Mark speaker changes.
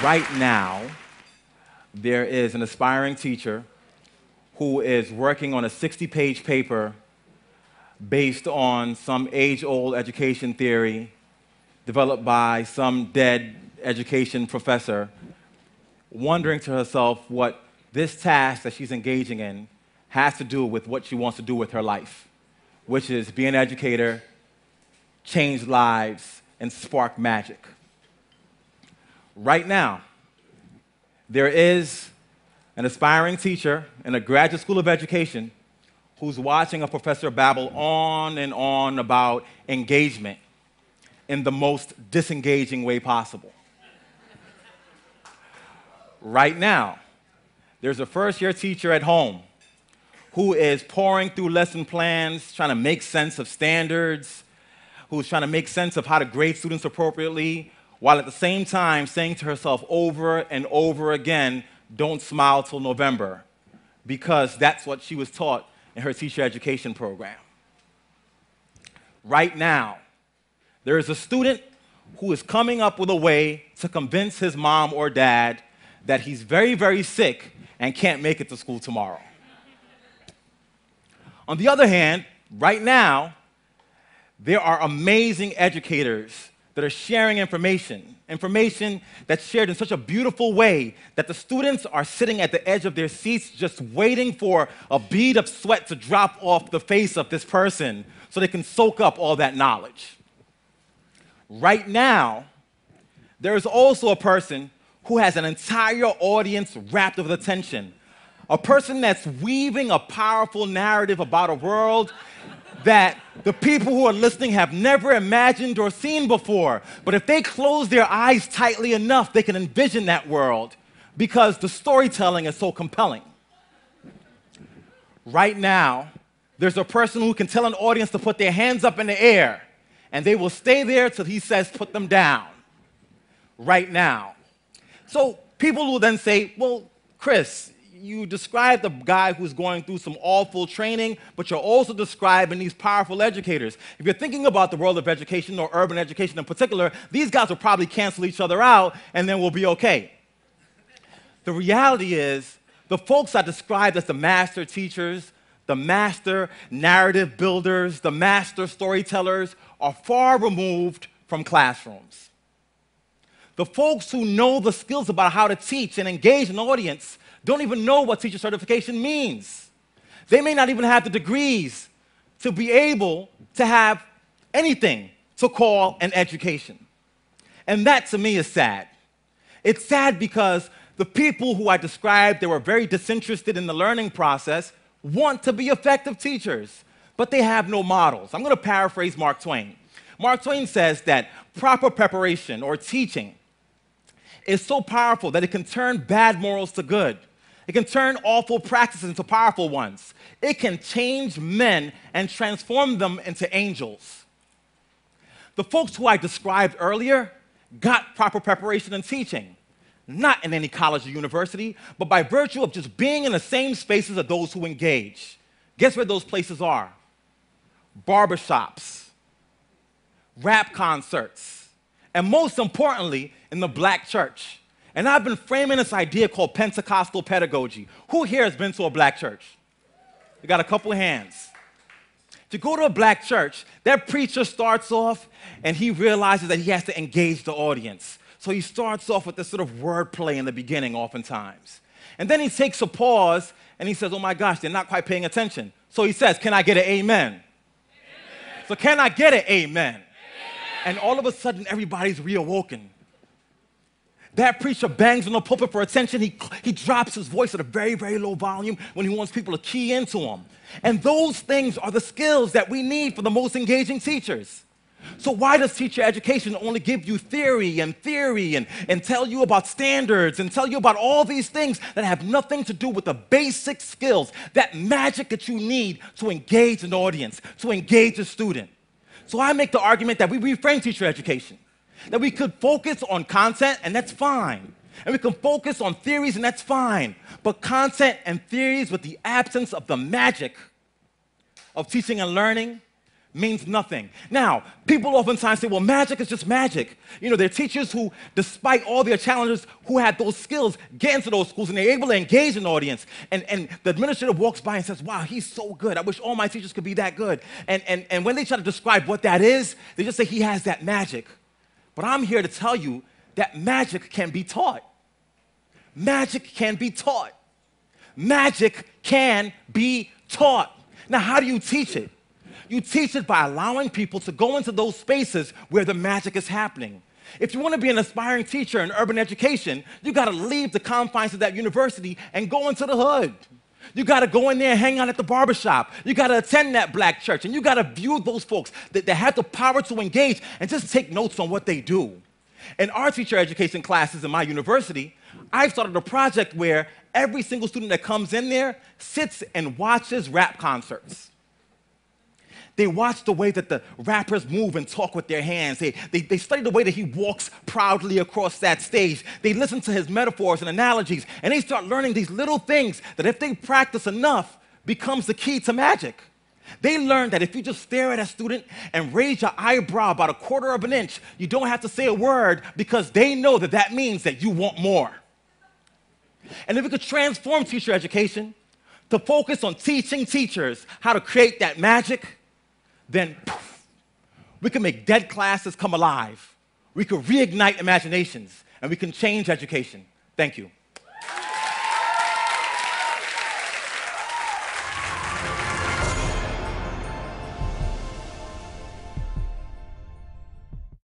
Speaker 1: Right now, there is an aspiring teacher who is working on a 60-page paper based on some age-old education theory developed by some dead education professor, wondering to herself what this task that she's engaging in has to do with what she wants to do with her life, which is be an educator, change lives, and spark magic. Right now, there is an aspiring teacher in a graduate school of education who's watching a professor babble on and on about engagement in the most disengaging way possible. Right now, there's a first-year teacher at home who is pouring through lesson plans, trying to make sense of standards, who's trying to make sense of how to grade students appropriately, while at the same time saying to herself over and over again, don't smile till November, because that's what she was taught in her teacher education program. Right now, there is a student who is coming up with a way to convince his mom or dad that he's very, very sick and can't make it to school tomorrow. On the other hand, right now, there are amazing educators that are sharing information that's shared in such a beautiful way that the students are sitting at the edge of their seats just waiting for a bead of sweat to drop off the face of this person so they can soak up all that knowledge. Right now, there is also a person who has an entire audience wrapped with attention, a person that's weaving a powerful narrative about a world that the people who are listening have never imagined or seen before. But if they close their eyes tightly enough, they can envision that world because the storytelling is so compelling. Right now, there's a person who can tell an audience to put their hands up in the air, and they will stay there till he says put them down. Right now. So people will then say, well, Chris, you described a guy who's going through some awful training, but you're also describing these powerful educators. If you're thinking about the world of education or urban education in particular, these guys will probably cancel each other out and then we'll be okay. The reality is, the folks I described as the master teachers, the master narrative builders, the master storytellers are far removed from classrooms. The folks who know the skills about how to teach and engage an audience don't even know what teacher certification means. They may not even have the degrees to be able to have anything to call an education. And that, to me, is sad. It's sad because the people who I described that were very disinterested in the learning process want to be effective teachers, but they have no models. I'm going to paraphrase Mark Twain. Mark Twain says that proper preparation or teaching is so powerful that it can turn bad morals to good. It can turn awful practices into powerful ones. It can change men and transform them into angels. The folks who I described earlier got proper preparation and teaching, not in any college or university, but by virtue of just being in the same spaces as those who engage. Guess where those places are? Barbershops, rap concerts, and most importantly, in the black church. And I've been framing this idea called Pentecostal pedagogy. Who here has been to a black church? We got a couple of hands. To go to a black church, that preacher starts off and he realizes that he has to engage the audience. So he starts off with this sort of wordplay in the beginning oftentimes. And then he takes a pause and he says, oh my gosh, they're not quite paying attention. So he says, can I get an amen? Amen. So can I get an amen? Amen? And all of a sudden, everybody's reawoken. That preacher bangs on the pulpit for attention. He drops his voice at a very, very low volume when he wants people to key into him. And those things are the skills that we need for the most engaging teachers. So why does teacher education only give you theory and tell you about standards and tell you about all these things that have nothing to do with the basic skills, that magic that you need to engage an audience, to engage a student? So I make the argument that we reframe teacher education. That we could focus on content, and that's fine. And we can focus on theories, and that's fine. But content and theories with the absence of the magic of teaching and learning means nothing. Now, people oftentimes say, well, magic is just magic. You know, there are teachers who, despite all their challenges, who had those skills, get into those schools and they're able to engage an audience. And the administrator walks by and says, wow, he's so good. I wish all my teachers could be that good. And when they try to describe what that is, they just say he has that magic. But I'm here to tell you that magic can be taught. Magic can be taught. Magic can be taught. Now, how do you teach it? You teach it by allowing people to go into those spaces where the magic is happening. If you want to be an aspiring teacher in urban education, you got to leave the confines of that university and go into the hood. You got to go in there and hang out at the barbershop. You got to attend that black church, and you got to view those folks that have the power to engage and just take notes on what they do. In our teacher education classes in my university, I've started a project where every single student that comes in there sits and watches rap concerts. They watch the way that the rappers move and talk with their hands. They study the way that he walks proudly across that stage. They listen to his metaphors and analogies, and they start learning these little things that if they practice enough, becomes the key to magic. They learn that if you just stare at a student and raise your eyebrow about 1/4 of an inch, you don't have to say a word because they know that that means that you want more. And if we could transform teacher education to focus on teaching teachers how to create that magic, then poof, we can make dead classes come alive. We can reignite imaginations, and we can change education. Thank you.